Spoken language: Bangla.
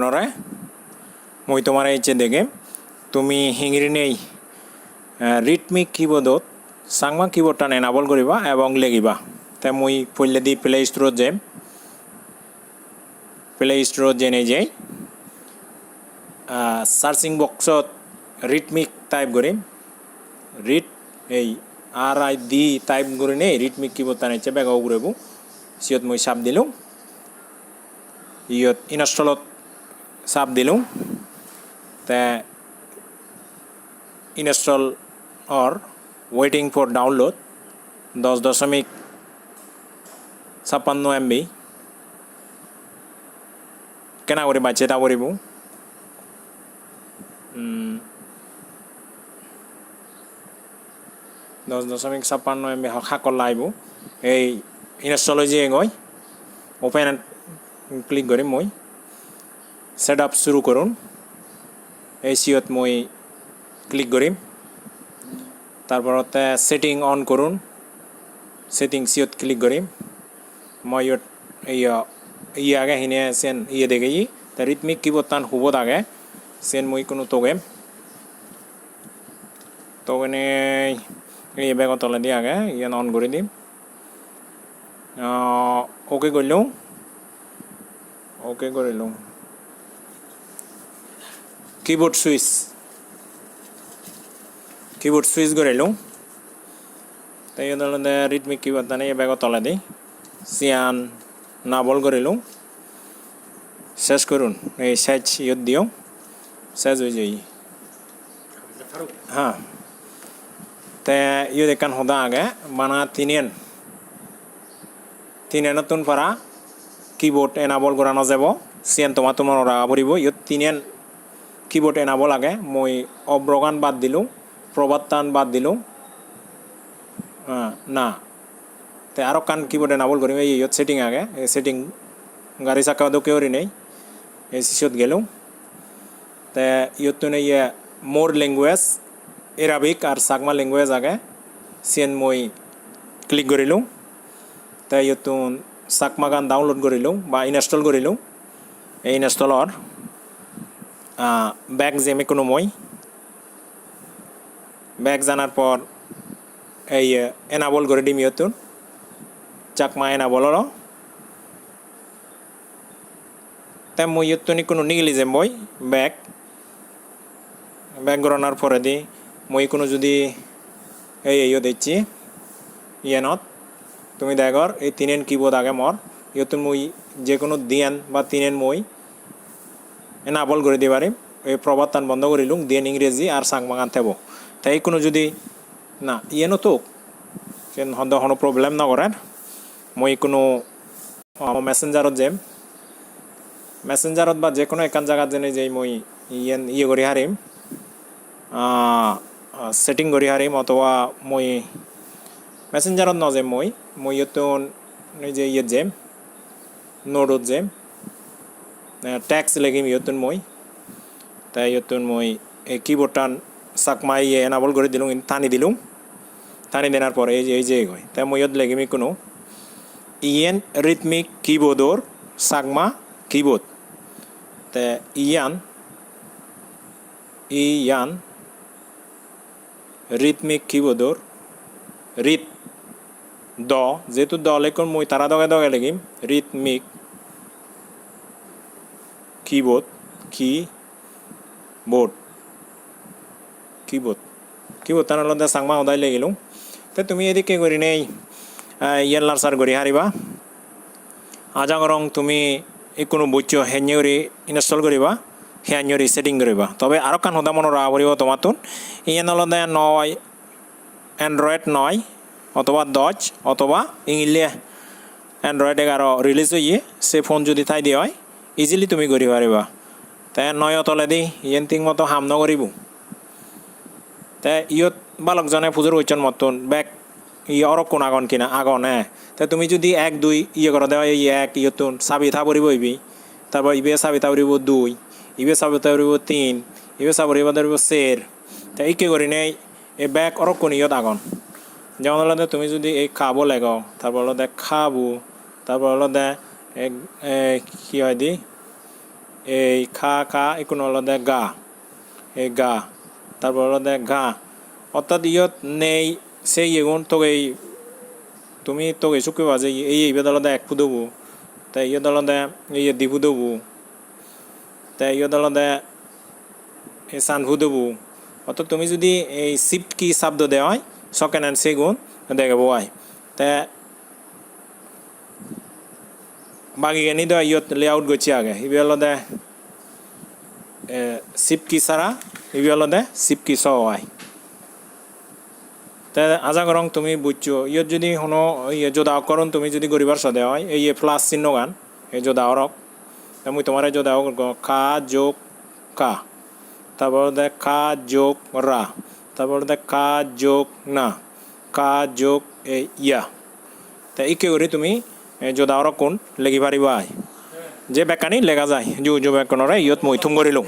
নরে মই তোমার এইচে দেখে তুমি হিংরি নেই রিটমিক কিবোর্ডত চাকমা কিবোর্ডটা এনাবল করিবা এবং লেগিবা তাই মই পড়লে দি প্লে স্টোরত যাম প্লে স্টোরত জেনে যাই সার্চিং বক্সত রিটমিক টাইপ করিম রিট এই RID টাইপ করে নেই রিটমিক কিবোর্ড টানাইছে বেগাও ঘুরবো সিয়ত মই চাপ দিলুম ইয়ত ইনস্টলত চাপ দিলুম তে install or waiting for download 10.56 MB কেনা করে বাচ্চা তা করিব 10.56 MB হাকল লাইব এই ইনস্টল হয়ে যায় গই ওপেন ক্লিক করি মই সেট আপ শুরু করুন এই সিয়ত মই ক্লিক করিম তারপরতে সেটিং অন করুন সেটিং সিয়ত ক্লিক করিম মই ইয়ে আগে হিনে সেন ইয়ে দেখে তা রিটমিক কিবোর্ড টান হুবত আগে সেন মই কোনো তোগেম তোগেনে এই বেগ তলে দিয়ে আগে ইয়ান অন করে দিম ওকে করলুম কিবোর্ড সুইচ করিলুম তাই রিটমিক কিবোর্ড টানে এই বেগ তলে দিই সিয়ান নাবল করিলুম শেষ করুন এই সাইজ ইয়ত দিও শেষ হয়ে যাই হ্যাঁ তে ইয়ে দেখান হদা আগে বানা তিনেন নতুন পারা কিবোর্ড এনাবল করানো যাব সিয়ান তোমার রাগা পড়ব ইয়ত তিনেন কিবোর্ড এনাবল আগে মই অব্রগান বাদ দিলুম প্রবাত্তান বাদ দিলুম না তে আরও কান কিবোর্ড এনাবল করিম এই ইয়ত সেটিং আগে এই সেটিং গাড়ি চাকা দোকেওরি নেই এই সিসত গেলুম তে ইয়ত ইয়ে মোর ল্যাঙ্গুয়েজ এরাবিক আর চাকমা ল্যাঙ্গুয়েজ আগে সিয়ান মই ক্লিক করিলুম তাই ইয়তুন চাকমা গান ডাউনলোড করিলুম বা ইনস্টল করিলুম এই ইনস্টলর ব্যাক জেমে কোনো মই ব্যাক জানার পর এই এনাবল করে দিম ইয়তুন চাকমা এনাবলর তাই মই ইয়তুনি কোনো নিগলি যাম মই ব্যাক গণনার পরে দি মই কোনো যদি এই দিচ্ছি ইয়েনত তুমি দেখর এই তিনেন কিবোর্ড আগে মর ইয়তুন মই যে কোনো দিয়ান বা তিনেন মই এনাবল করে দি পারিম এই প্রবর্তন বন্ধ করিলুম দিয়ান ইংরেজি আর চাকমাগান থাকব তাই কোনো যদি না ইয়েনো তো সেন হদ কোনো প্রবলেম না করেন মই কোনো মেসেঞ্জারত যাম মেসেঞ্জারত বা যে কোনো একান জায়গাত যেনে যাই মই ইয়ে করি হারিম সেটিং করি হারিম অথবা মই মেসেঞ্জারত নযাম মই ইয়তুন যে ইয়ে যাম নোডত যাম ট্যাক্স লেগিম ইয়তুন মই তাই ইয়তুন মই এই কিবোর্ড টান চাকমা ইয়ে এনাবল করে দিলুম টানি দিলুম টানি দেনার পরে এই যে গই তাই মই ইয়ত লেগিমি কোনো ইয়েন রিটমিক কিবোর্ডর চাকমা কিবোর্ড তে ইয়ান রিটমিক কিবোর্ডর রিট দ যেহেতু দ লেখন মই তারা দগে লেগিম রিটমিক কিবোর্ড তার আলাদা চাকমা সদায় লেগিলুম তো তুমি এদিকে করি নেই ইয়াল্লার সার করি হারিবা আজাং রং তুমি কোনো বইচ হেঞ্জরি ইনস্টল করিবা হেঞ্জরি সেটিং করিবা তবে আরও কান সদা মনে রাখা পড়ব তোমার ইয়ান আলাদা নয় অ্যান্ড্রয়েড 9 অথবা 10 অথবা ইংলিশ অ্যান্ড্রয়েড 11 রিলিজ হয়ে সে ফোন যদি তাই দিয়ে হয় ইজিলি তুমি করি পারিবা তাই 9 তলে দি ইয়েন ঠিক মতো হাম নকরিব তাই ইয়ত বালকজনে পুজোর ওইচন মতন ব্যাক ইয়ে অরক কোন আগন কিনা আগন তাই তুমি যদি 1 2 ইয়ে করে দেওয়া এই 1 ইয়তুন চাবি থা পড়ব ইবি তারপর ইবে চাবি থা পড়ব 2 ইবে চাবি থা পড়ব 3 ইবে চাবি পড়ব 4 তাই ইকে করি নেই এই ব্যাক অরক কোন ইয়ত আগন যেমন হলো তুমি যদি এই খাবো লেগাও তারপর হলো খাবো তারপর হলো কি হয় দি এই খা খা ইকুন হলদে গা এই গা তারপর হলদে ঘা অর্থাৎ ইয়ত নেই সেই এগুন তোকে তুমি তোকে চুকি বাজে এই বেদলদে এক ফুদবু তাই ইয়ে দলদে ইয়ে দিবু দেবু তাই ইয়ে দলদে এই সান ফুদবু অর্থাৎ তুমি যদি এই শিফট কি শব্দ দেওয়া হয় সেকেন্ড হ্যান্ড সেগুন দেখাবো হয় তে বাকি জ্ঞানী দেওয়া ইয়ত লেআউট গছি আগে ইবি হলদে শিফট কি সারা ইবি হলদে শিফট কি সহ হয় তে আজা করং তুমি বুঝছো ইয়ত যদি কোনো ইয়ে যোদা করণ তুমি যদি গরিবার সদে হয় এই প্লাস চিহ্ন গান এই যোদা অরক মুই তোমার যোদা খা যোগ কা তারপর দে খা যোগ রা তারপর দে খা যোগ না কা যোগ এই ইয়া তা ইকে করে তুমি যোদা অরক কোন লেগি পারিবা যে বেকানি লেগা যায় জো জো বেকনরে ইয়ত মই থুম করিলুম